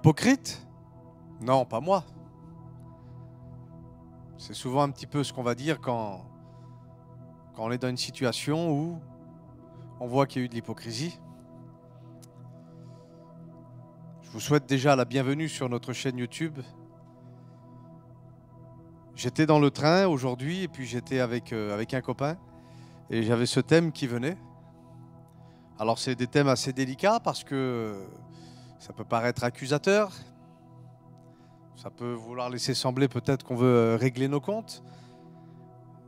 Hypocrite? Non, pas moi. C'est souvent un petit peu ce qu'on va dire quand on est dans une situation où on voit qu'il y a eu de l'hypocrisie. Je vous souhaite déjà la bienvenue sur notre chaîne YouTube. J'étais dans le train aujourd'hui et puis j'étais avec un copain et j'avais ce thème qui venait. Alors c'est des thèmes assez délicats parce que ça peut paraître accusateur. Ça peut vouloir laisser sembler peut-être qu'on veut régler nos comptes.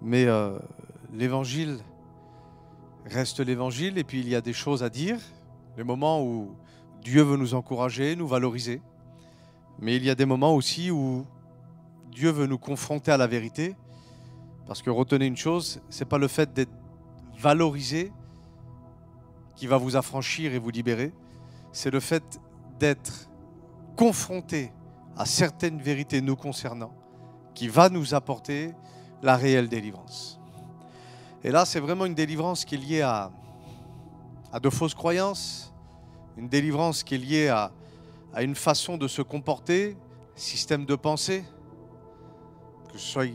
Mais l'évangile reste l'évangile et puis il y a des choses à dire. Les moments où Dieu veut nous encourager, nous valoriser. Mais il y a des moments aussi où Dieu veut nous confronter à la vérité. Parce que retenez une chose, ce n'est pas le fait d'être valorisé qui va vous affranchir et vous libérer. C'est le fait d'être confronté à certaines vérités nous concernant qui va nous apporter la réelle délivrance. Et là, c'est vraiment une délivrance qui est liée à de fausses croyances, une délivrance qui est liée à une façon de se comporter, système de pensée, que ce soit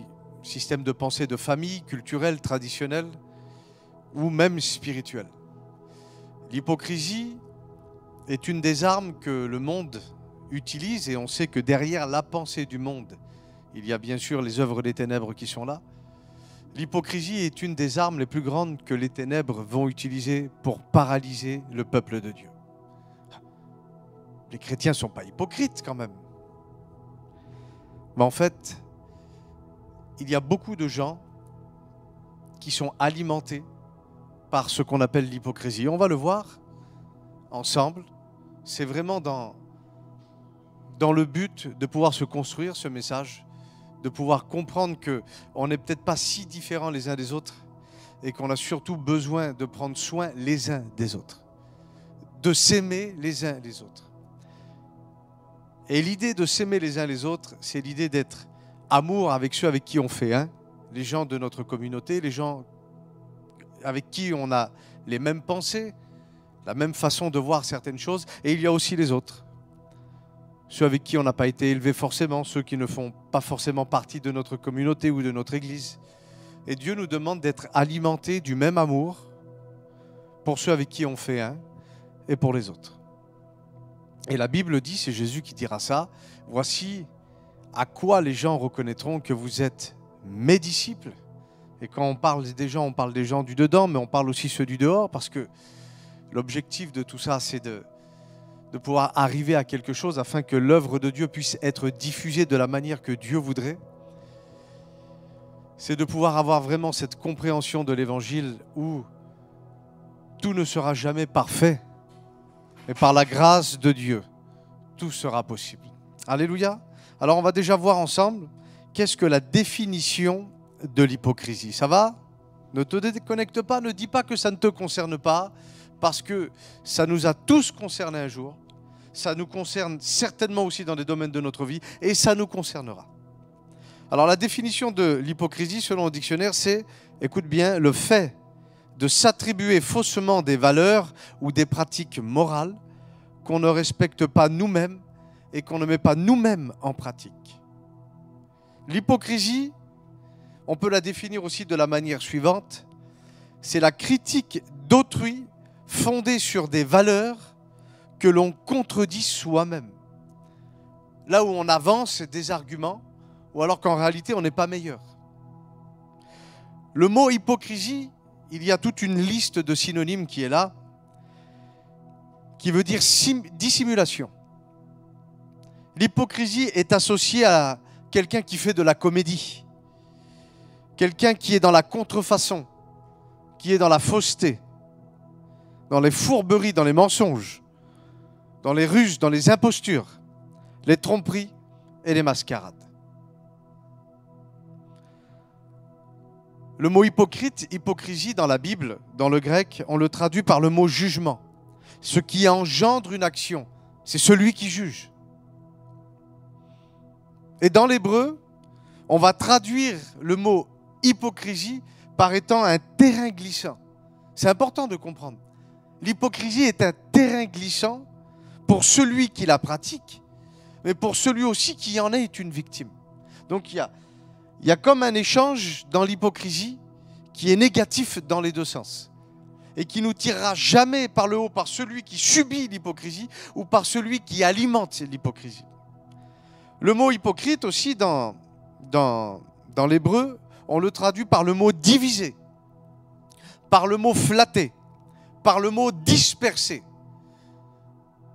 système de pensée de famille, culturel, traditionnel, ou même spirituel. L'hypocrisie est une des armes que le monde utilise et on sait que derrière la pensée du monde, il y a bien sûr les œuvres des ténèbres qui sont là. L'hypocrisie est une des armes les plus grandes que les ténèbres vont utiliser pour paralyser le peuple de Dieu. Les chrétiens ne sont pas hypocrites quand même. Mais en fait, il y a beaucoup de gens qui sont alimentés par ce qu'on appelle l'hypocrisie. On va le voir ensemble. C'est vraiment dans le but de pouvoir se construire ce message, de pouvoir comprendre qu'on n'est peut-être pas si différents les uns des autres et qu'on a surtout besoin de prendre soin les uns des autres, de s'aimer les uns les autres. Et l'idée de s'aimer les uns les autres, c'est l'idée d'être amour avec ceux avec qui on fait un, les gens de notre communauté, les gens avec qui on a les mêmes pensées, la même façon de voir certaines choses, et il y a aussi les autres. Ceux avec qui on n'a pas été élevé forcément, ceux qui ne font pas forcément partie de notre communauté ou de notre église. Et Dieu nous demande d'être alimentés du même amour pour ceux avec qui on fait un et pour les autres. Et la Bible dit, c'est Jésus qui dira ça, voici à quoi les gens reconnaîtront que vous êtes mes disciples. Et quand on parle des gens du dedans, mais on parle aussi ceux du dehors, parce que l'objectif de tout ça, c'est de pouvoir arriver à quelque chose afin que l'œuvre de Dieu puisse être diffusée de la manière que Dieu voudrait. C'est de pouvoir avoir vraiment cette compréhension de l'Évangile où tout ne sera jamais parfait, mais par la grâce de Dieu, tout sera possible. Alléluia. Alors on va déjà voir ensemble qu'est-ce que la définition de l'hypocrisie. Ça va? Ne te déconnecte pas, ne dis pas que ça ne te concerne pas, parce que ça nous a tous concernés un jour. Ça nous concerne certainement aussi dans des domaines de notre vie et ça nous concernera. Alors la définition de l'hypocrisie selon le dictionnaire, c'est, écoute bien, le fait de s'attribuer faussement des valeurs ou des pratiques morales qu'on ne respecte pas nous-mêmes et qu'on ne met pas nous-mêmes en pratique. L'hypocrisie, on peut la définir aussi de la manière suivante, c'est la critique d'autrui fondée sur des valeurs que l'on contredit soi-même. Là où on avance des arguments, ou alors qu'en réalité on n'est pas meilleur. Le mot hypocrisie, il y a toute une liste de synonymes qui est là, qui veut dire dissimulation. L'hypocrisie est associée à quelqu'un qui fait de la comédie, quelqu'un qui est dans la contrefaçon, qui est dans la fausseté, dans les fourberies, dans les mensonges, dans les ruses, dans les impostures, les tromperies et les mascarades. Le mot hypocrite, hypocrisie dans la Bible, dans le grec, on le traduit par le mot jugement. Ce qui engendre une action, c'est celui qui juge. Et dans l'hébreu, on va traduire le mot hypocrisie par étant un terrain glissant. C'est important de comprendre. L'hypocrisie est un terrain glissant pour celui qui la pratique, mais pour celui aussi qui en est une victime. Donc il y a comme un échange dans l'hypocrisie qui est négatif dans les deux sens et qui nous tirera jamais par le haut par celui qui subit l'hypocrisie ou par celui qui alimente l'hypocrisie. Le mot hypocrite aussi dans l'hébreu, on le traduit par le mot diviser, par le mot flatter, par le mot disperser.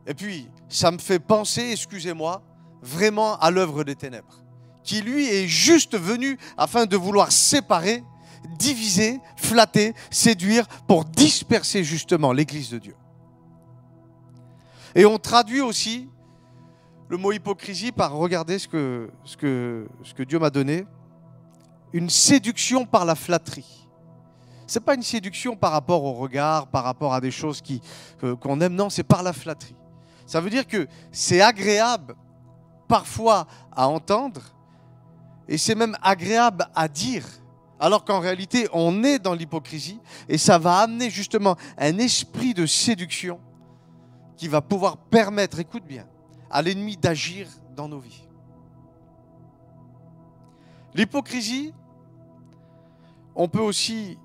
Et puis, ça me fait penser, excusez-moi, vraiment à l'œuvre des ténèbres, qui lui est juste venu afin de vouloir séparer, diviser, flatter, séduire, pour disperser justement l'Église de Dieu. Et on traduit aussi le mot hypocrisie par, regardez ce que Dieu m'a donné, une séduction par la flatterie. Ce n'est pas une séduction par rapport au regard, par rapport à des choses qu'on aime, non, c'est par la flatterie. Ça veut dire que c'est agréable parfois à entendre et c'est même agréable à dire, alors qu'en réalité on est dans l'hypocrisie et ça va amener justement un esprit de séduction qui va pouvoir permettre, écoute bien, à l'ennemi d'agir dans nos vies. L'hypocrisie, on peut aussi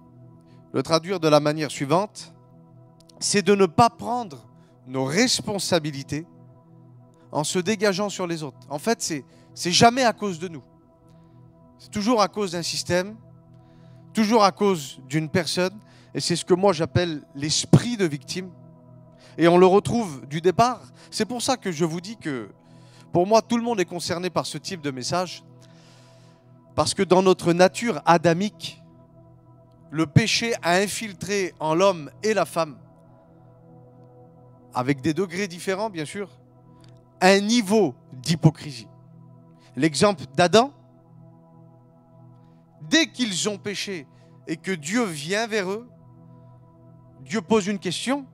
le traduire de la manière suivante, c'est de ne pas prendre nos responsabilités en se dégageant sur les autres. En fait, c'est jamais à cause de nous. C'est toujours à cause d'un système, toujours à cause d'une personne, et c'est ce que moi j'appelle l'esprit de victime. Et on le retrouve du départ. C'est pour ça que je vous dis que, pour moi, tout le monde est concerné par ce type de message, parce que dans notre nature adamique, le péché a infiltré en l'homme et la femme, avec des degrés différents, bien sûr, un niveau d'hypocrisie. L'exemple d'Adam, dès qu'ils ont péché et que Dieu vient vers eux, Dieu pose une question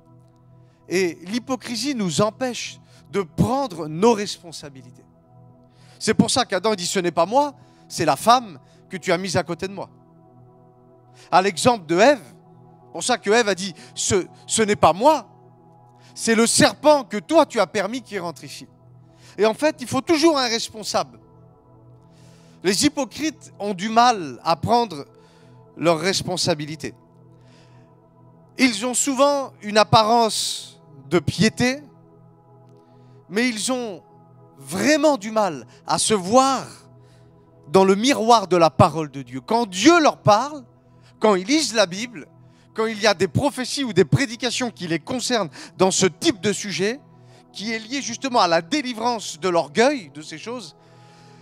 et l'hypocrisie nous empêche de prendre nos responsabilités. C'est pour ça qu'Adam dit « ce n'est pas moi, c'est la femme que tu as mise à côté de moi ». À l'exemple de Ève, c'est pour ça que Ève a dit « ce n'est pas moi, c'est le serpent que toi tu as permis qu'il rentre ici ». Et en fait, il faut toujours un responsable. Les hypocrites ont du mal à prendre leurs responsabilités. Ils ont souvent une apparence de piété, mais ils ont vraiment du mal à se voir dans le miroir de la parole de Dieu. Quand Dieu leur parle, quand ils lisent la Bible, quand il y a des prophéties ou des prédications qui les concernent dans ce type de sujet, qui est lié justement à la délivrance de l'orgueil, de ces choses,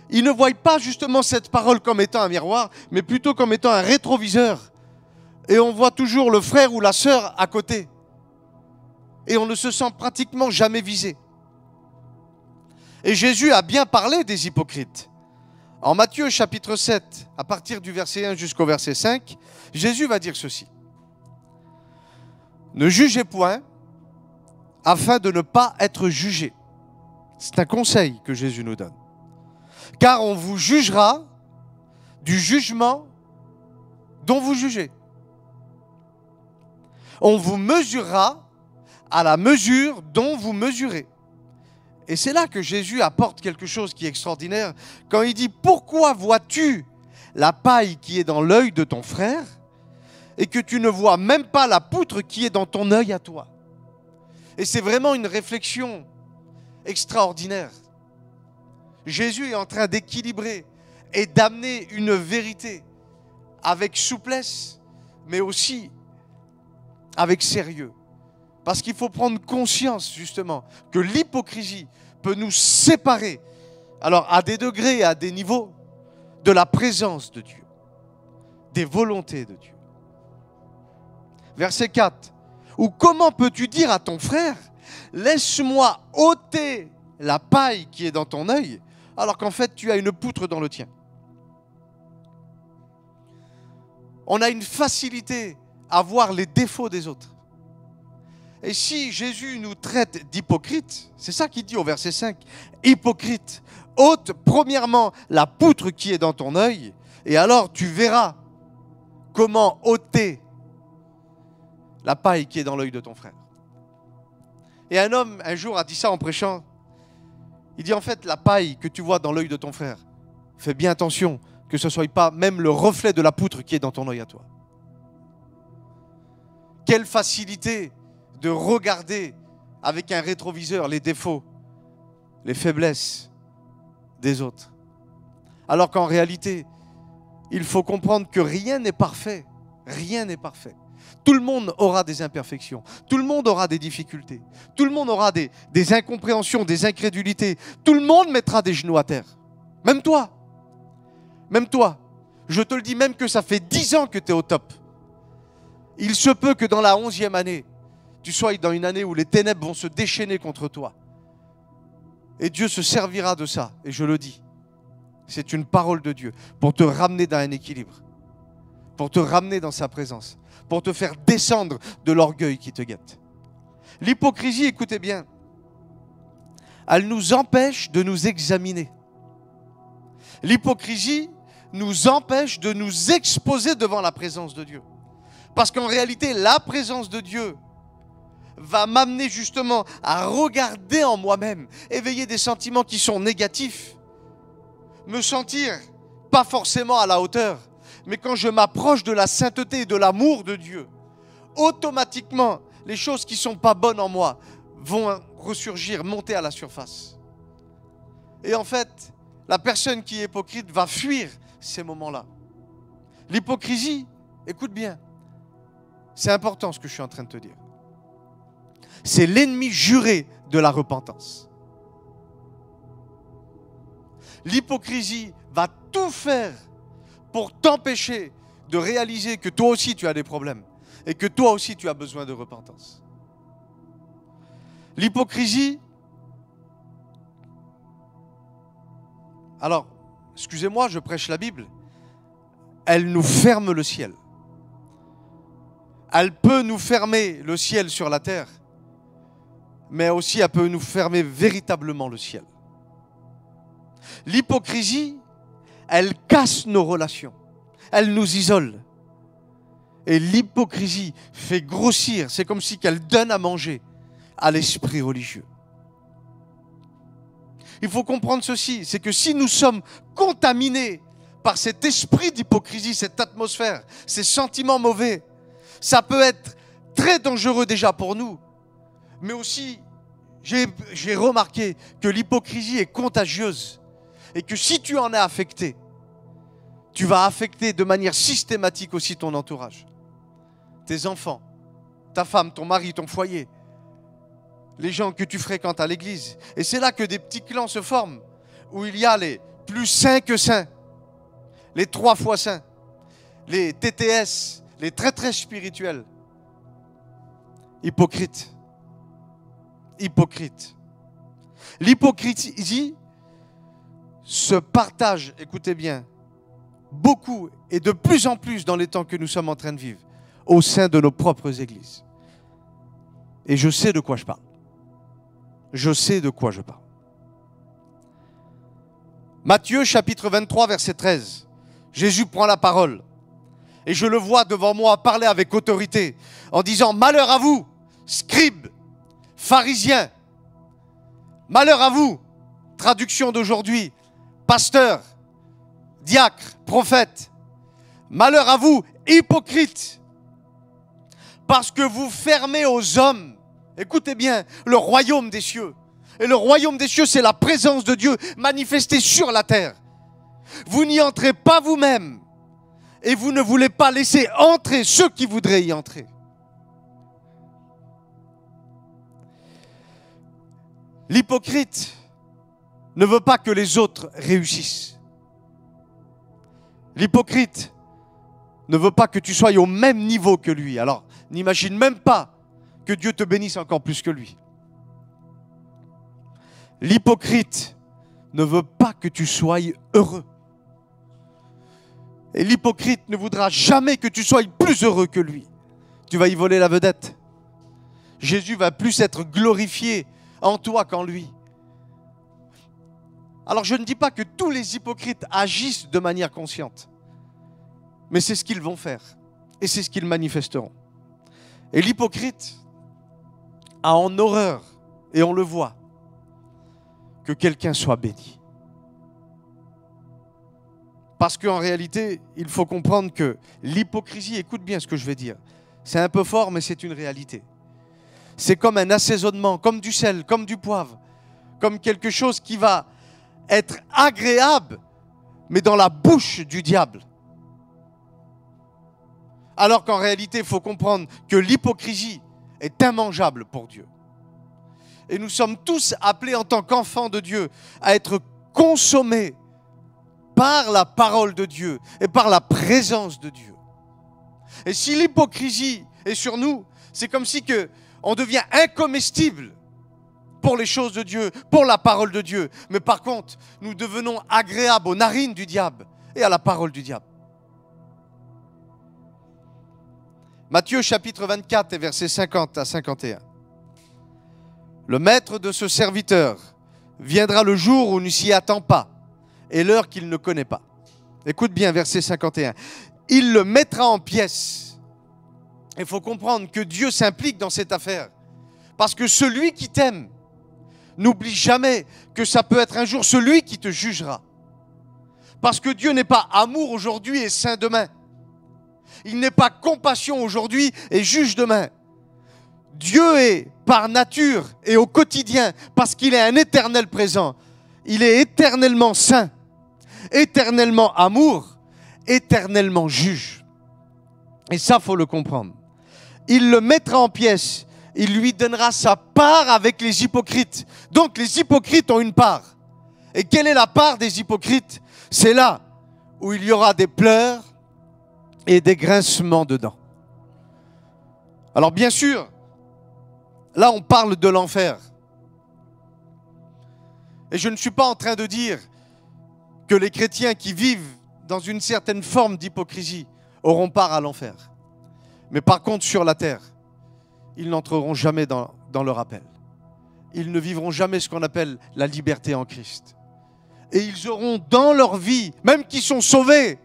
ils ne voient pas justement cette parole comme étant un miroir, mais plutôt comme étant un rétroviseur. Et on voit toujours le frère ou la sœur à côté. Et on ne se sent pratiquement jamais visé. Et Jésus a bien parlé des hypocrites. En Matthieu chapitre 7, à partir du verset 1 jusqu'au verset 5, Jésus va dire ceci. Ne jugez point, afin de ne pas être jugé. C'est un conseil que Jésus nous donne. Car on vous jugera du jugement dont vous jugez. On vous mesurera à la mesure dont vous mesurez. Et c'est là que Jésus apporte quelque chose qui est extraordinaire quand il dit « Pourquoi vois-tu la paille qui est dans l'œil de ton frère et que tu ne vois même pas la poutre qui est dans ton œil à toi ?» Et c'est vraiment une réflexion extraordinaire. Jésus est en train d'équilibrer et d'amener une vérité avec souplesse, mais aussi avec sérieux. Parce qu'il faut prendre conscience, justement, que l'hypocrisie peut nous séparer, alors à des degrés et à des niveaux, de la présence de Dieu, des volontés de Dieu. Verset 4. Ou comment peux-tu dire à ton frère, laisse-moi ôter la paille qui est dans ton œil, alors qu'en fait tu as une poutre dans le tien. On a une facilité à voir les défauts des autres. Et si Jésus nous traite d'hypocrites, c'est ça qu'il dit au verset 5, hypocrite, ôte premièrement la poutre qui est dans ton œil, et alors tu verras comment ôter la paille qui est dans l'œil de ton frère. Et un homme, un jour, a dit ça en prêchant. Il dit en fait, la paille que tu vois dans l'œil de ton frère, fais bien attention que ce ne soit pas même le reflet de la poutre qui est dans ton œil à toi. Quelle facilité de regarder avec un rétroviseur les défauts, les faiblesses des autres. Alors qu'en réalité, il faut comprendre que rien n'est parfait. Rien n'est parfait. Tout le monde aura des imperfections. Tout le monde aura des difficultés. Tout le monde aura des incompréhensions, des incrédulités. Tout le monde mettra des genoux à terre. Même toi. Même toi. Je te le dis, même que ça fait 10 ans que tu es au top. Il se peut que dans la 11e année, tu sois dans une année où les ténèbres vont se déchaîner contre toi. Et Dieu se servira de ça. Et je le dis. C'est une parole de Dieu pour te ramener dans un équilibre. Pour te ramener dans sa présence. Pour te faire descendre de l'orgueil qui te guette. L'hypocrisie, écoutez bien, elle nous empêche de nous examiner. L'hypocrisie nous empêche de nous exposer devant la présence de Dieu. Parce qu'en réalité, la présence de Dieu va m'amener justement à regarder en moi-même, éveiller des sentiments qui sont négatifs, me sentir pas forcément à la hauteur, mais quand je m'approche de la sainteté et de l'amour de Dieu, automatiquement, les choses qui ne sont pas bonnes en moi vont ressurgir, monter à la surface. Et en fait, la personne qui est hypocrite va fuir ces moments-là. L'hypocrisie, écoute bien, c'est important ce que je suis en train de te dire. C'est l'ennemi juré de la repentance. L'hypocrisie va tout faire pour t'empêcher de réaliser que toi aussi tu as des problèmes et que toi aussi tu as besoin de repentance. L'hypocrisie, alors, excusez-moi, je prêche la Bible, elle nous ferme le ciel. Elle peut nous fermer le ciel sur la terre, mais aussi elle peut nous fermer véritablement le ciel. L'hypocrisie, elle casse nos relations, elle nous isole. Et l'hypocrisie fait grossir, c'est comme si qu'elle donne à manger à l'esprit religieux. Il faut comprendre ceci, c'est que si nous sommes contaminés par cet esprit d'hypocrisie, cette atmosphère, ces sentiments mauvais, ça peut être très dangereux déjà pour nous, mais aussi, j'ai remarqué que l'hypocrisie est contagieuse et que si tu en es affecté, tu vas affecter de manière systématique aussi ton entourage, tes enfants, ta femme, ton mari, ton foyer, les gens que tu fréquentes à l'église. Et c'est là que des petits clans se forment, où il y a les plus saints que saints, les 3 fois saints, les TTS, les très très spirituels. Hypocrite. Hypocrite. L'hypocrisie se partage, écoutez bien, beaucoup et de plus en plus dans les temps que nous sommes en train de vivre, au sein de nos propres églises. Et je sais de quoi je parle. Je sais de quoi je parle. Matthieu chapitre 23 verset 13. Jésus prend la parole. Et je le vois devant moi parler avec autorité en disant « Malheur à vous, scribes, pharisiens. Malheur à vous, traduction d'aujourd'hui, pasteurs, diacres, prophètes. Malheur à vous, hypocrites, parce que vous fermez aux hommes, écoutez bien, le royaume des cieux. Et le royaume des cieux, c'est la présence de Dieu manifestée sur la terre. Vous n'y entrez pas vous-même et vous ne voulez pas laisser entrer ceux qui voudraient y entrer. L'hypocrite ne veut pas que les autres réussissent. L'hypocrite ne veut pas que tu sois au même niveau que lui. Alors, n'imagine même pas que Dieu te bénisse encore plus que lui. L'hypocrite ne veut pas que tu sois heureux. Et l'hypocrite ne voudra jamais que tu sois plus heureux que lui. Tu vas y voler la vedette. Jésus va plus être glorifié en toi qu'en lui. Alors je ne dis pas que tous les hypocrites agissent de manière consciente, mais c'est ce qu'ils vont faire et c'est ce qu'ils manifesteront. Et l'hypocrite a en horreur, et on le voit, que quelqu'un soit béni. Parce qu'en réalité, il faut comprendre que l'hypocrisie, écoute bien ce que je vais dire, c'est un peu fort, mais c'est une réalité. C'est comme un assaisonnement, comme du sel, comme du poivre, comme quelque chose qui va être agréable, mais dans la bouche du diable. Alors qu'en réalité, il faut comprendre que l'hypocrisie est immangeable pour Dieu. Et nous sommes tous appelés en tant qu'enfants de Dieu à être consommés par la parole de Dieu et par la présence de Dieu. Et si l'hypocrisie est sur nous, c'est comme si on devient incomestible pour les choses de Dieu, pour la parole de Dieu. Mais par contre, nous devenons agréables aux narines du diable et à la parole du diable. Matthieu chapitre 24 et versets 50 à 51. Le maître de ce serviteur viendra le jour où il ne s'y attend pas et l'heure qu'il ne connaît pas. Écoute bien, verset 51. Il le mettra en pièces. Il faut comprendre que Dieu s'implique dans cette affaire. Parce que celui qui t'aime, n'oublie jamais que ça peut être un jour celui qui te jugera. Parce que Dieu n'est pas amour aujourd'hui et saint demain. Il n'est pas compassion aujourd'hui et juge demain. Dieu est par nature et au quotidien, parce qu'il est un éternel présent. Il est éternellement saint, éternellement amour, éternellement juge. Et ça, il faut le comprendre. Il le mettra en pièces. Il lui donnera sa part avec les hypocrites. Donc les hypocrites ont une part. Et quelle est la part des hypocrites? C'est là où il y aura des pleurs et des grincements dedans. Alors bien sûr, là on parle de l'enfer. Et je ne suis pas en train de dire que les chrétiens qui vivent dans une certaine forme d'hypocrisie auront part à l'enfer. Mais par contre, sur la terre, ils n'entreront jamais dans leur appel. Ils ne vivront jamais ce qu'on appelle la liberté en Christ. Et ils auront dans leur vie, même qui sont sauvés,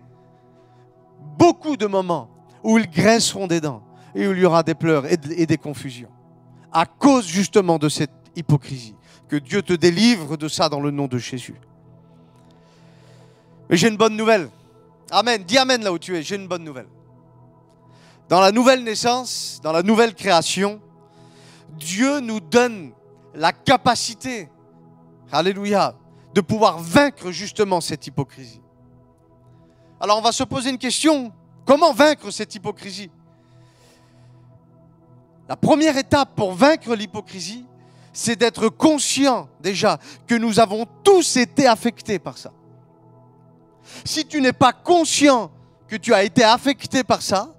beaucoup de moments où ils grinceront des dents et où il y aura des pleurs et des confusions. À cause justement de cette hypocrisie. Que Dieu te délivre de ça dans le nom de Jésus. Mais j'ai une bonne nouvelle. Amen. Dis amen là où tu es. J'ai une bonne nouvelle. Dans la nouvelle naissance, dans la nouvelle création, Dieu nous donne la capacité, alléluia, de pouvoir vaincre justement cette hypocrisie. Alors on va se poser une question, comment vaincre cette hypocrisie? La première étape pour vaincre l'hypocrisie, c'est d'être conscient déjà que nous avons tous été affectés par ça. Si tu n'es pas conscient que tu as été affecté par ça,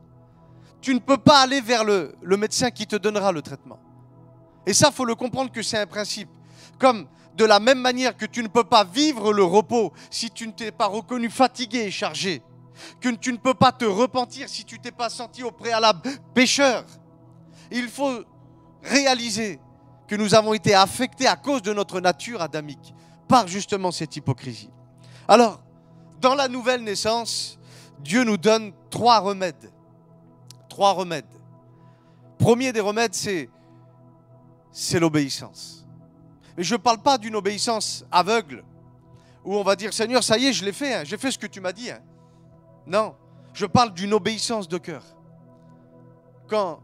tu ne peux pas aller vers le médecin qui te donnera le traitement. Et ça, il faut le comprendre que c'est un principe. Comme de la même manière que tu ne peux pas vivre le repos si tu ne t'es pas reconnu fatigué et chargé, que tu ne peux pas te repentir si tu ne t'es pas senti au préalable pécheur. Il faut réaliser que nous avons été affectés à cause de notre nature adamique, par justement cette hypocrisie. Alors, dans la nouvelle naissance, Dieu nous donne 3 remèdes. 3 remèdes. Premier des remèdes, c'est l'obéissance. Mais je ne parle pas d'une obéissance aveugle, où on va dire, Seigneur, ça y est, je l'ai fait, j'ai fait ce que tu m'as dit. Non, je parle d'une obéissance de cœur. Quand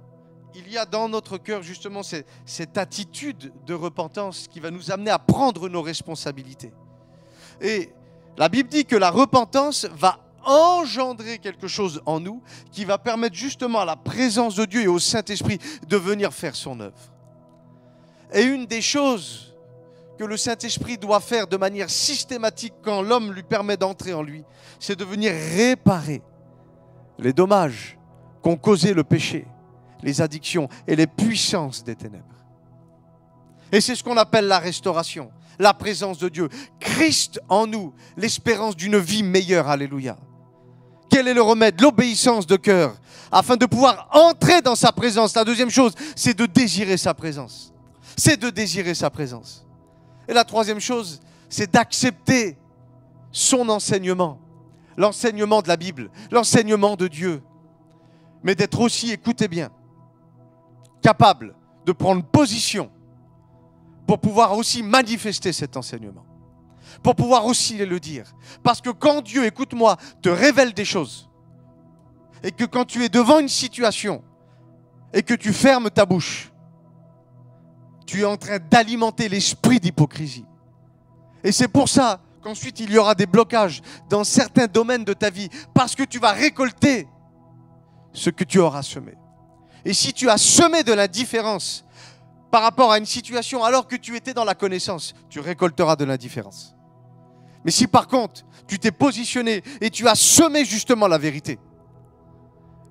il y a dans notre cœur justement cette attitude de repentance qui va nous amener à prendre nos responsabilités. Et la Bible dit que la repentance va engendrer quelque chose en nous qui va permettre justement à la présence de Dieu et au Saint-Esprit de venir faire son œuvre. Et une des choses que le Saint-Esprit doit faire de manière systématique quand l'homme lui permet d'entrer en lui, c'est de venir réparer les dommages qu'ont causé le péché, les addictions et les puissances des ténèbres. Et c'est ce qu'on appelle la restauration, la présence de Dieu. Christ en nous, l'espérance d'une vie meilleure. Alléluia. Quel est le remède? L'obéissance de cœur, afin de pouvoir entrer dans sa présence. La deuxième chose, c'est de désirer sa présence. C'est de désirer sa présence. Et la troisième chose, c'est d'accepter son enseignement. L'enseignement de la Bible, l'enseignement de Dieu. Mais d'être aussi, écoutez bien, capable de prendre position pour pouvoir aussi manifester cet enseignement, pour pouvoir aussi le dire. Parce que quand Dieu, écoute-moi, te révèle des choses, et que quand tu es devant une situation, et que tu fermes ta bouche, tu es en train d'alimenter l'esprit d'hypocrisie. Et c'est pour ça qu'ensuite il y aura des blocages dans certains domaines de ta vie, parce que tu vas récolter ce que tu auras semé. Et si tu as semé de l'indifférence par rapport à une situation alors que tu étais dans la connaissance, tu récolteras de l'indifférence. Mais si par contre, tu t'es positionné et tu as semé justement la vérité,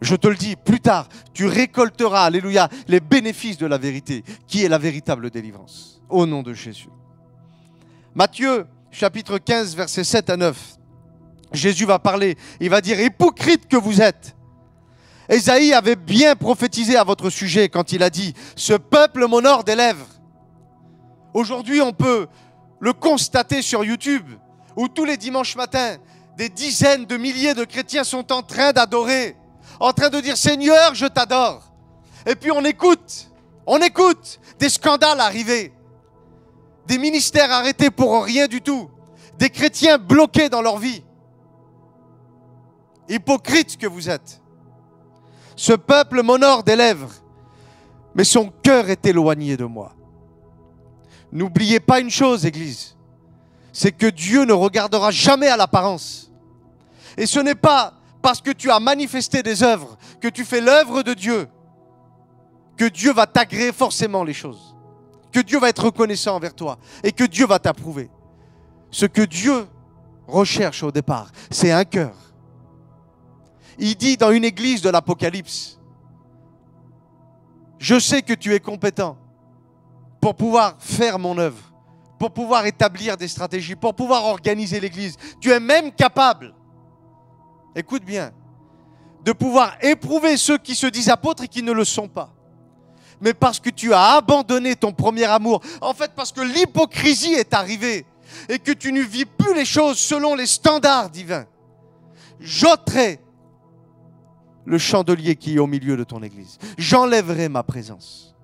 je te le dis, plus tard, tu récolteras, alléluia, les bénéfices de la vérité, qui est la véritable délivrance. Au nom de Jésus. Matthieu, chapitre 15, versets 7 à 9. Jésus va parler, il va dire, hypocrite que vous êtes. Ésaïe avait bien prophétisé à votre sujet quand il a dit, ce peuple m'honore des lèvres. Aujourd'hui, on peut le constater sur YouTube, où tous les dimanches matins, des dizaines de milliers de chrétiens sont en train d'adorer, en train de dire, Seigneur, je t'adore. Et puis on écoute des scandales arriver, des ministères arrêtés pour rien du tout, des chrétiens bloqués dans leur vie. Hypocrite que vous êtes. Ce peuple m'honore des lèvres, mais son cœur est éloigné de moi. N'oubliez pas une chose, Église, c'est que Dieu ne regardera jamais à l'apparence. Et ce n'est pas parce que tu as manifesté des œuvres, que tu fais l'œuvre de Dieu, que Dieu va t'agréer forcément les choses, que Dieu va être reconnaissant envers toi et que Dieu va t'approuver. Ce que Dieu recherche au départ, c'est un cœur. Il dit dans une église de l'Apocalypse, je sais que tu es compétent pour pouvoir faire mon œuvre, pour pouvoir établir des stratégies, pour pouvoir organiser l'église. Tu es même capable, écoute bien, de pouvoir éprouver ceux qui se disent apôtres et qui ne le sont pas. Mais parce que tu as abandonné ton premier amour, en fait parce que l'hypocrisie est arrivée et que tu ne vis plus les choses selon les standards divins, j'ôterai le chandelier qui est au milieu de ton église. J'enlèverai ma présence.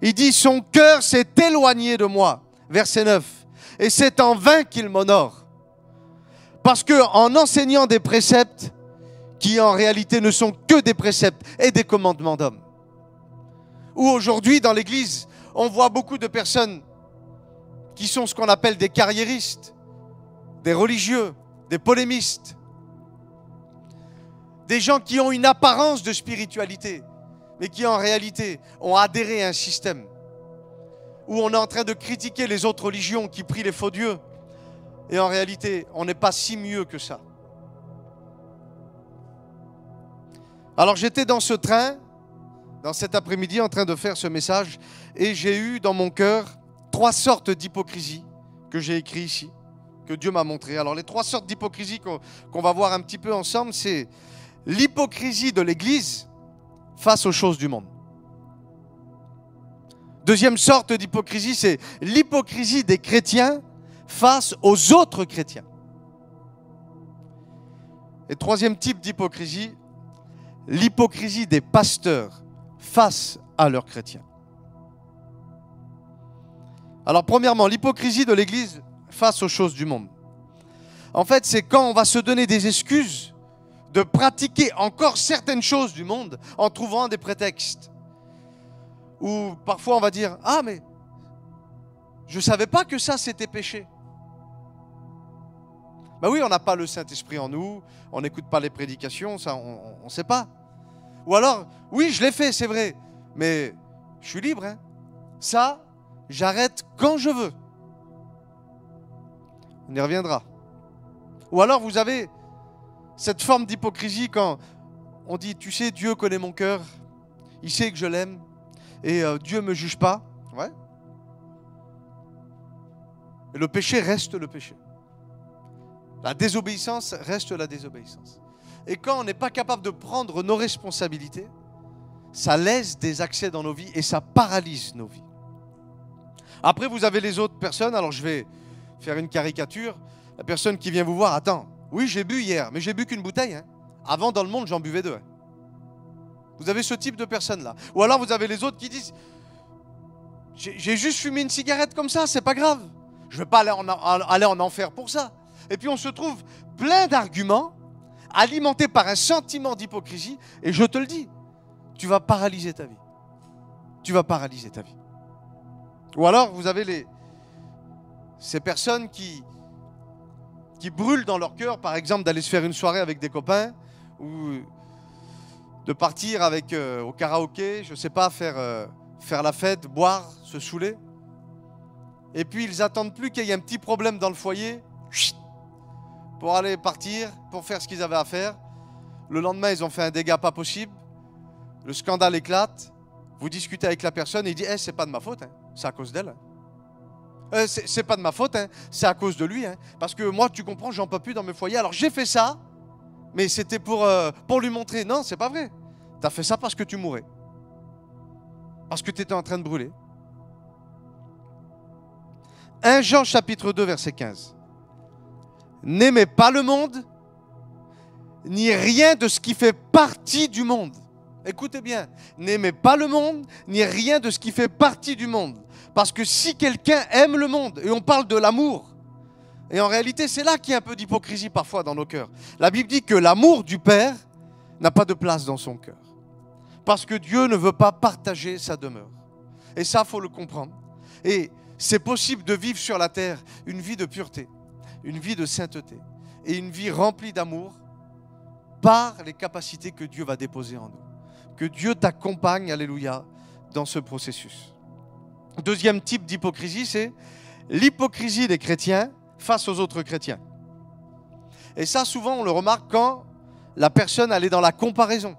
Il dit, son cœur s'est éloigné de moi. Verset 9. Et c'est en vain qu'il m'honore. Parce qu'en enseignant des préceptes qui en réalité ne sont que des préceptes et des commandements d'hommes. Ou aujourd'hui dans l'église, on voit beaucoup de personnes qui sont ce qu'on appelle des carriéristes, des religieux, des polémistes. Des gens qui ont une apparence de spiritualité, mais qui en réalité ont adhéré à un système où on est en train de critiquer les autres religions qui prient les faux dieux. Et en réalité, on n'est pas si mieux que ça. Alors j'étais dans ce train, dans cet après-midi, en train de faire ce message, et j'ai eu dans mon cœur 3 sortes d'hypocrisie que j'ai écrit ici, que Dieu m'a montré. Alors les 3 sortes d'hypocrisie qu'on va voir un petit peu ensemble, c'est l'hypocrisie de l'Église face aux choses du monde. Deuxième sorte d'hypocrisie, c'est l'hypocrisie des chrétiens face aux autres chrétiens. Et troisième type d'hypocrisie, l'hypocrisie des pasteurs face à leurs chrétiens. Alors premièrement, l'hypocrisie de l'Église face aux choses du monde. En fait, c'est quand on va se donner des excuses de pratiquer encore certaines choses du monde en trouvant des prétextes. Ou parfois on va dire, ah mais je ne savais pas que ça c'était péché. Ben oui, on n'a pas le Saint-Esprit en nous, on n'écoute pas les prédications, ça on ne sait pas. Ou alors, oui je l'ai fait, c'est vrai, mais je suis libre. Hein. Ça, j'arrête quand je veux. On y reviendra. Ou alors vous avez cette forme d'hypocrisie quand on dit, tu sais, Dieu connaît mon cœur, il sait que je l'aime, et Dieu ne me juge pas. Ouais. Et le péché reste le péché. La désobéissance reste la désobéissance. Et quand on n'est pas capable de prendre nos responsabilités, ça laisse des accès dans nos vies et ça paralyse nos vies. Après, vous avez les autres personnes, alors je vais faire une caricature. La personne qui vient vous voir, attends, oui, j'ai bu hier, mais j'ai bu qu'une bouteille. Hein. Avant, dans le monde, j'en buvais 2. Hein. Vous avez ce type de personnes-là. Ou alors, vous avez les autres qui disent, J'ai juste fumé une cigarette comme ça, c'est pas grave. Je ne vais pas aller en enfer pour ça. Et puis on se trouve plein d'arguments alimentés par un sentiment d'hypocrisie. Et je te le dis, tu vas paralyser ta vie. Tu vas paralyser ta vie. Ou alors vous avez ces personnes qui brûlent dans leur cœur, par exemple, d'aller se faire une soirée avec des copains ou de partir au karaoké, je ne sais pas, faire la fête, boire, se saouler. Et puis ils n'attendent plus qu'il y ait un petit problème dans le foyer pour aller partir, pour faire ce qu'ils avaient à faire. Le lendemain, ils ont fait un dégât pas possible. Le scandale éclate. Vous discutez avec la personne et il dit c'est pas de ma faute, hein. C'est à cause d'elle. C'est pas de ma faute, hein. C'est à cause de lui. Hein. Parce que moi, tu comprends, j'en peux plus dans mes foyers. Alors j'ai fait ça, mais c'était pour lui montrer. Non, c'est pas vrai. Tu as fait ça parce que tu mourais. Parce que tu étais en train de brûler. 1 Jean chapitre 2 verset 15. N'aimez pas le monde, ni rien de ce qui fait partie du monde. Écoutez bien, n'aimez pas le monde, ni rien de ce qui fait partie du monde. Parce que si quelqu'un aime le monde, et on parle de l'amour, et en réalité c'est là qu'il y a un peu d'hypocrisie parfois dans nos cœurs. La Bible dit que l'amour du Père n'a pas de place dans son cœur. Parce que Dieu ne veut pas partager sa demeure. Et ça, il faut le comprendre. Et c'est possible de vivre sur la terre une vie de pureté, une vie de sainteté et une vie remplie d'amour par les capacités que Dieu va déposer en nous. Que Dieu t'accompagne, alléluia, dans ce processus. Deuxième type d'hypocrisie, c'est l'hypocrisie des chrétiens face aux autres chrétiens. Et ça, souvent, on le remarque quand la personne, elle est dans la comparaison.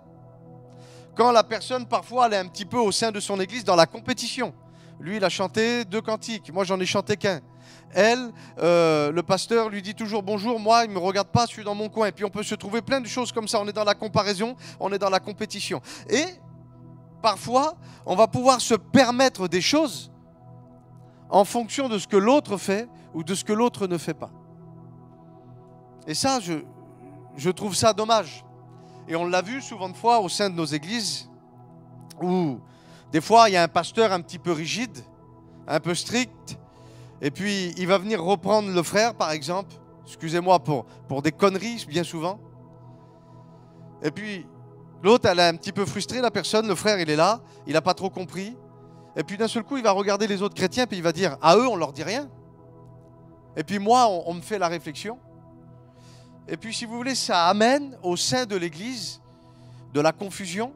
Quand la personne, parfois, elle est un petit peu au sein de son église dans la compétition. Lui, il a chanté 2 cantiques. Moi, j'en ai chanté qu'un. Elle, le pasteur lui dit toujours bonjour. Moi, il ne me regarde pas, je suis dans mon coin. Et puis, on peut se trouver plein de choses comme ça. On est dans la comparaison, on est dans la compétition. Et parfois, on va pouvoir se permettre des choses en fonction de ce que l'autre fait ou de ce que l'autre ne fait pas. Et ça, je trouve ça dommage. Et on l'a vu souvent de fois au sein de nos églises où des fois il y a un pasteur un petit peu rigide, un peu strict, et puis il va venir reprendre le frère par exemple, excusez-moi pour des conneries bien souvent. Et puis l'autre elle est un petit peu frustrée, la personne, le frère il est là, il n'a pas trop compris. Et puis d'un seul coup il va regarder les autres chrétiens puis il va dire à eux on leur dit rien. Et puis moi on me fait la réflexion. Et puis, si vous voulez, ça amène au sein de l'Église de la confusion.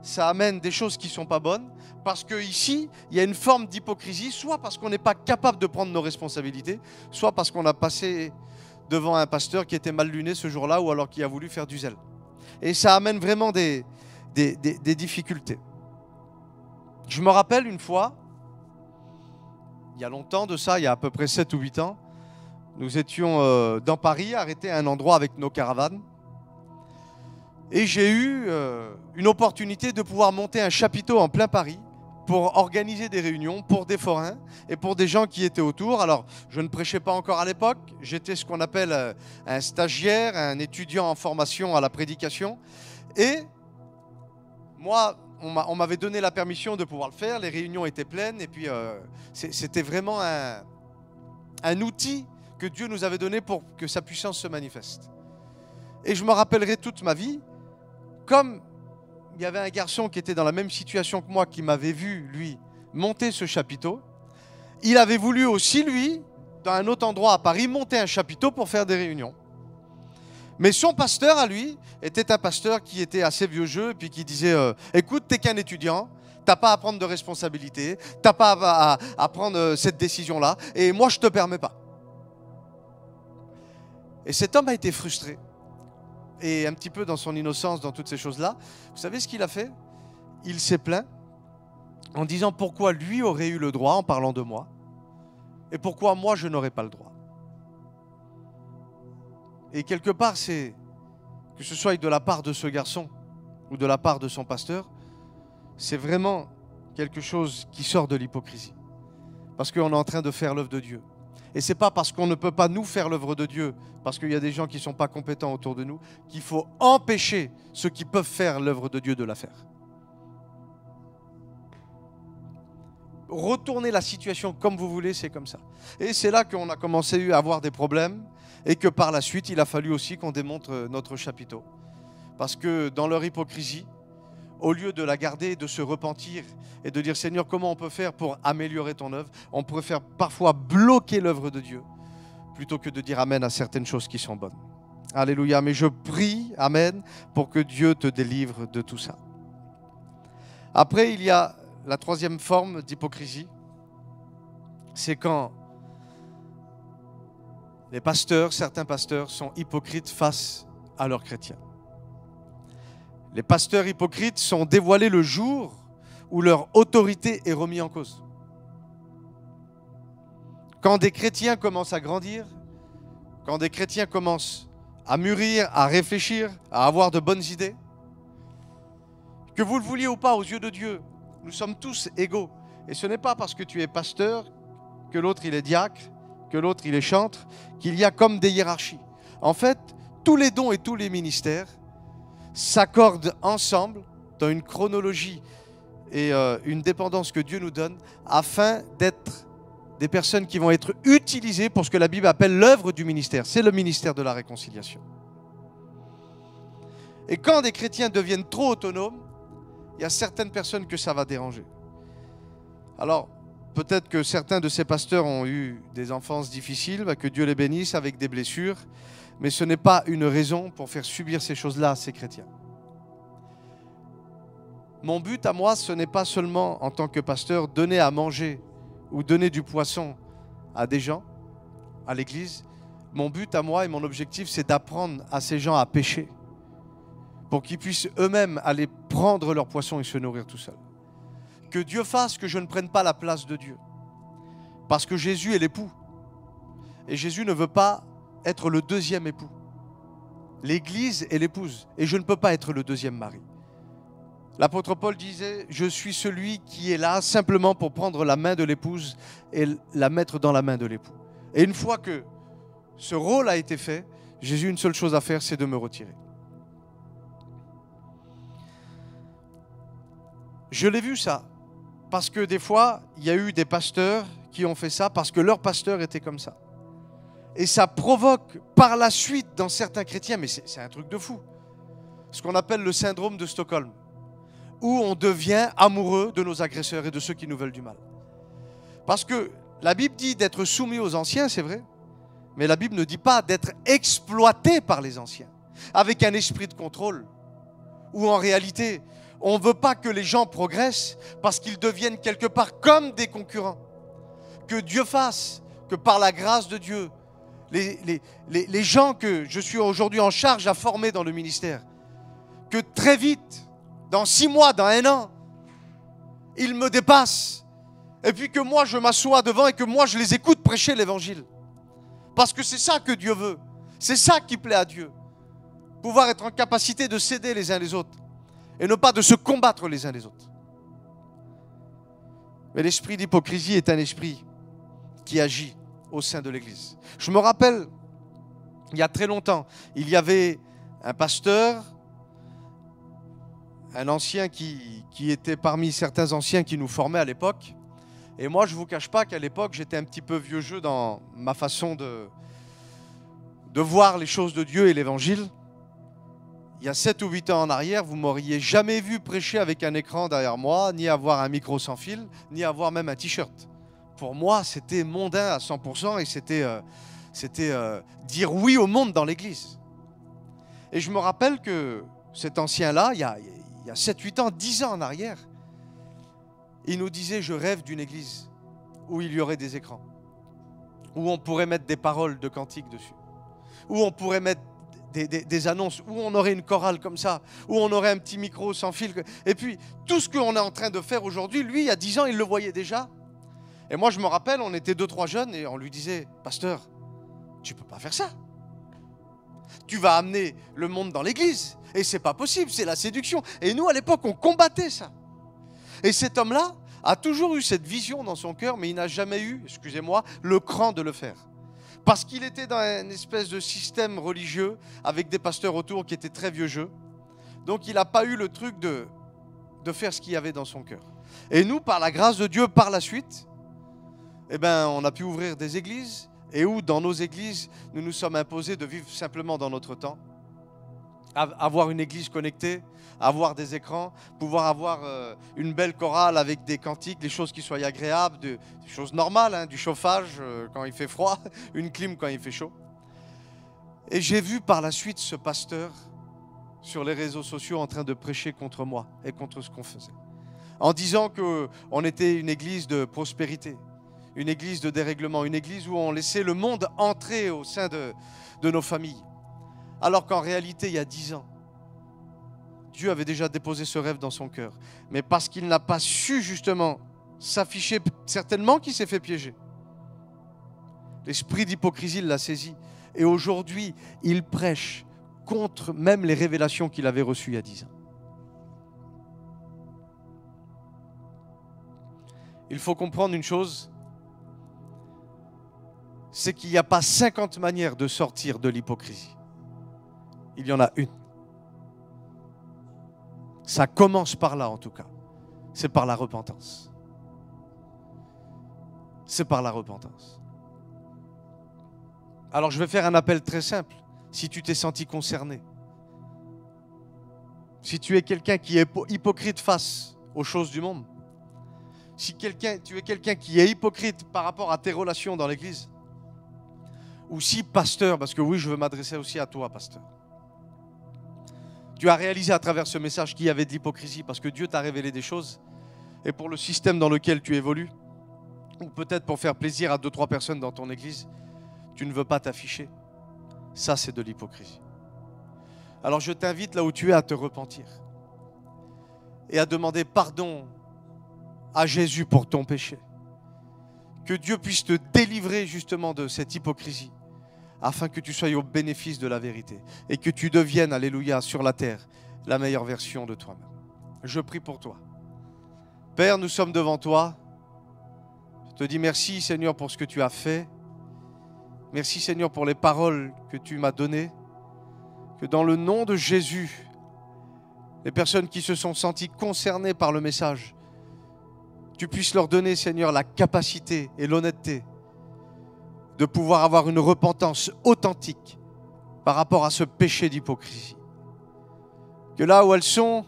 Ça amène des choses qui ne sont pas bonnes. Parce qu'ici, il y a une forme d'hypocrisie, soit parce qu'on n'est pas capable de prendre nos responsabilités, soit parce qu'on a passé devant un pasteur qui était mal luné ce jour-là, ou alors qui a voulu faire du zèle. Et ça amène vraiment des difficultés. Je me rappelle une fois, il y a longtemps de ça, il y a à peu près 7 ou 8 ans, nous étions dans Paris, arrêtés à un endroit avec nos caravanes. Et j'ai eu une opportunité de pouvoir monter un chapiteau en plein Paris pour organiser des réunions pour des forains et pour des gens qui étaient autour. Alors, je ne prêchais pas encore à l'époque. J'étais ce qu'on appelle un stagiaire, un étudiant en formation à la prédication. Et moi, on m'avait donné la permission de pouvoir le faire. Les réunions étaient pleines. Et puis, c'était vraiment un outil que Dieu nous avait donné pour que sa puissance se manifeste. Et je me rappellerai toute ma vie, comme il y avait un garçon qui était dans la même situation que moi, qui m'avait vu, lui, monter ce chapiteau, il avait voulu aussi, lui, dans un autre endroit à Paris, monter un chapiteau pour faire des réunions. Mais son pasteur, à lui, était un pasteur qui était assez vieux jeu, et puis qui disait écoute, t'es qu'un étudiant, t'as pas à prendre de responsabilité, t'as pas à prendre cette décision-là, et moi, je te permets pas. Et cet homme a été frustré. Et un petit peu dans son innocence, dans toutes ces choses-là. Vous savez ce qu'il a fait? Il s'est plaint en disant pourquoi lui aurait eu le droit en parlant de moi et pourquoi moi je n'aurais pas le droit. Et quelque part, c'est que ce soit de la part de ce garçon ou de la part de son pasteur, c'est vraiment quelque chose qui sort de l'hypocrisie. Parce qu'on est en train de faire l'œuvre de Dieu. Et ce n'est pas parce qu'on ne peut pas nous faire l'œuvre de Dieu, parce qu'il y a des gens qui ne sont pas compétents autour de nous, qu'il faut empêcher ceux qui peuvent faire l'œuvre de Dieu de la faire. retournez la situation comme vous voulez, c'est comme ça. Et c'est là qu'on a commencé à avoir des problèmes et que par la suite, il a fallu aussi qu'on démontre notre chapiteau. Parce que dans leur hypocrisie, au lieu de la garder, de se repentir et de dire « Seigneur, comment on peut faire pour améliorer ton œuvre ?» On préfère parfois bloquer l'œuvre de Dieu plutôt que de dire « Amen » à certaines choses qui sont bonnes. Alléluia. Mais je prie, Amen, pour que Dieu te délivre de tout ça. Après, il y a la troisième forme d'hypocrisie. C'est quand les pasteurs, certains pasteurs, sont hypocrites face à leurs chrétiens. Les pasteurs hypocrites sont dévoilés le jour où leur autorité est remise en cause. Quand des chrétiens commencent à grandir, quand des chrétiens commencent à mûrir, à réfléchir, à avoir de bonnes idées, que vous le vouliez ou pas aux yeux de Dieu, nous sommes tous égaux. Et ce n'est pas parce que tu es pasteur que l'autre il est diacre, que l'autre il est chantre, qu'il y a comme des hiérarchies. En fait, tous les dons et tous les ministères s'accordent ensemble dans une chronologie et une dépendance que Dieu nous donne afin d'être des personnes qui vont être utilisées pour ce que la Bible appelle l'œuvre du ministère. C'est le ministère de la réconciliation. Et quand des chrétiens deviennent trop autonomes, il y a certaines personnes que ça va déranger. Alors, peut-être que certains de ces pasteurs ont eu des enfances difficiles, que Dieu les bénisse avec des blessures, mais ce n'est pas une raison pour faire subir ces choses-là à ces chrétiens. Mon but à moi, ce n'est pas seulement en tant que pasteur donner à manger ou donner du poisson à des gens, à l'église. Mon but à moi et mon objectif, c'est d'apprendre à ces gens à pêcher pour qu'ils puissent eux-mêmes aller prendre leur poisson et se nourrir tout seuls. Que Dieu fasse que je ne prenne pas la place de Dieu. Parce que Jésus est l'époux. Et Jésus ne veut pas être le deuxième époux. L'Église est l'épouse. Et je ne peux pas être le deuxième mari. L'apôtre Paul disait « Je suis celui qui est là simplement pour prendre la main de l'épouse et la mettre dans la main de l'époux. » Et une fois que ce rôle a été fait, Jésus, une seule chose à faire, c'est de me retirer. Je l'ai vu ça, parce que des fois, il y a eu des pasteurs qui ont fait ça parce que leur pasteur était comme ça. Et ça provoque par la suite dans certains chrétiens, mais c'est un truc de fou, ce qu'on appelle le syndrome de Stockholm, où on devient amoureux de nos agresseurs et de ceux qui nous veulent du mal. Parce que la Bible dit d'être soumis aux anciens, c'est vrai, mais la Bible ne dit pas d'être exploité par les anciens, avec un esprit de contrôle, où en réalité, on ne veut pas que les gens progressent parce qu'ils deviennent quelque part comme des concurrents. Que Dieu fasse que par la grâce de Dieu, les gens que je suis aujourd'hui en charge à former dans le ministère, que très vite, dans 6 mois, dans 1 an, ils me dépassent. Et puis que moi, je m'assois devant et que moi, je les écoute prêcher l'évangile. Parce que c'est ça que Dieu veut. C'est ça qui plaît à Dieu. Pouvoir être en capacité de s'aider les uns les autres. Et non pas de se combattre les uns les autres. Mais l'esprit d'hypocrisie est un esprit qui agit au sein de l'Église. Je me rappelle, il y a très longtemps, il y avait un pasteur, un ancien qui était parmi certains anciens qui nous formaient à l'époque. Et moi, je ne vous cache pas qu'à l'époque, j'étais un petit peu vieux jeu dans ma façon de voir les choses de Dieu et l'Évangile. Il y a 7 ou 8 ans en arrière, vous ne m'auriez jamais vu prêcher avec un écran derrière moi, ni avoir un micro sans fil, ni avoir même un t-shirt. Pour moi, c'était mondain à 100% et c'était dire oui au monde dans l'église. Et je me rappelle que cet ancien-là, il y a 7, 8 ans, 10 ans en arrière, il nous disait « Je rêve d'une église où il y aurait des écrans, où on pourrait mettre des paroles de cantiques dessus, où on pourrait mettre des annonces, où on aurait une chorale comme ça, où on aurait un petit micro sans fil. » Et puis, tout ce qu'on est en train de faire aujourd'hui, lui, il y a 10 ans, il le voyait déjà. Et moi, je me rappelle, on était 2-3 jeunes et on lui disait « Pasteur, tu ne peux pas faire ça. Tu vas amener le monde dans l'église. Et c'est pas possible, c'est la séduction. » Et nous, à l'époque, on combattait ça. Et cet homme-là a toujours eu cette vision dans son cœur, mais il n'a jamais eu, excusez-moi, le cran de le faire. Parce qu'il était dans une espèce de système religieux avec des pasteurs autour qui étaient très vieux jeu. Donc il n'a pas eu le truc de faire ce qu'il y avait dans son cœur. Et nous, par la grâce de Dieu, par la suite, eh ben, on a pu ouvrir des églises, et où, dans nos églises, nous nous sommes imposés de vivre simplement dans notre temps, avoir une église connectée, avoir des écrans, pouvoir avoir une belle chorale avec des cantiques, des choses qui soient agréables, des choses normales, hein, du chauffage quand il fait froid, une clim quand il fait chaud. Et j'ai vu par la suite ce pasteur sur les réseaux sociaux en train de prêcher contre moi et contre ce qu'on faisait, en disant qu'on était une église de prospérité, une église de dérèglement, une église où on laissait le monde entrer au sein de nos familles. Alors qu'en réalité, il y a 10 ans, Dieu avait déjà déposé ce rêve dans son cœur. Mais parce qu'il n'a pas su justement s'afficher, certainement qu'il s'est fait piéger. L'esprit d'hypocrisie l'a saisi. Et aujourd'hui, il prêche contre même les révélations qu'il avait reçues il y a 10 ans. Il faut comprendre une chose, c'est qu'il n'y a pas 50 manières de sortir de l'hypocrisie. Il y en a une. Ça commence par là en tout cas. C'est par la repentance. C'est par la repentance. Alors je vais faire un appel très simple. Si tu t'es senti concerné, si tu es quelqu'un qui est hypocrite face aux choses du monde, si tu es quelqu'un qui est hypocrite par rapport à tes relations dans l'église, ou si pasteur, parce que oui, je veux m'adresser aussi à toi, pasteur, tu as réalisé à travers ce message qu'il y avait de l'hypocrisie parce que Dieu t'a révélé des choses et pour le système dans lequel tu évolues, ou peut-être pour faire plaisir à 2-3 personnes dans ton église, tu ne veux pas t'afficher. Ça, c'est de l'hypocrisie. Alors je t'invite là où tu es à te repentir et à demander pardon à Jésus pour ton péché. Que Dieu puisse te délivrer justement de cette hypocrisie afin que tu sois au bénéfice de la vérité et que tu deviennes, alléluia, sur la terre, la meilleure version de toi-même. Je prie pour toi. Père, nous sommes devant toi. Je te dis merci, Seigneur, pour ce que tu as fait. Merci, Seigneur, pour les paroles que tu m'as données. Que dans le nom de Jésus, les personnes qui se sont senties concernées par le message, tu puisses leur donner, Seigneur, la capacité et l'honnêteté de pouvoir avoir une repentance authentique par rapport à ce péché d'hypocrisie. Que là où elles sont,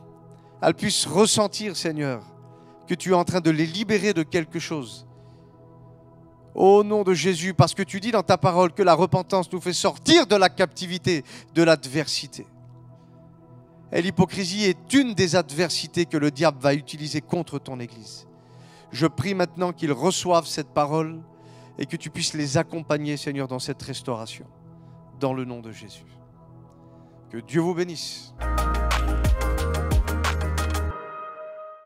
elles puissent ressentir, Seigneur, que tu es en train de les libérer de quelque chose. Au nom de Jésus, parce que tu dis dans ta parole que la repentance nous fait sortir de la captivité, de l'adversité. Et l'hypocrisie est une des adversités que le diable va utiliser contre ton Église. Je prie maintenant qu'ils reçoivent cette parole et que tu puisses les accompagner, Seigneur, dans cette restauration, dans le nom de Jésus. Que Dieu vous bénisse.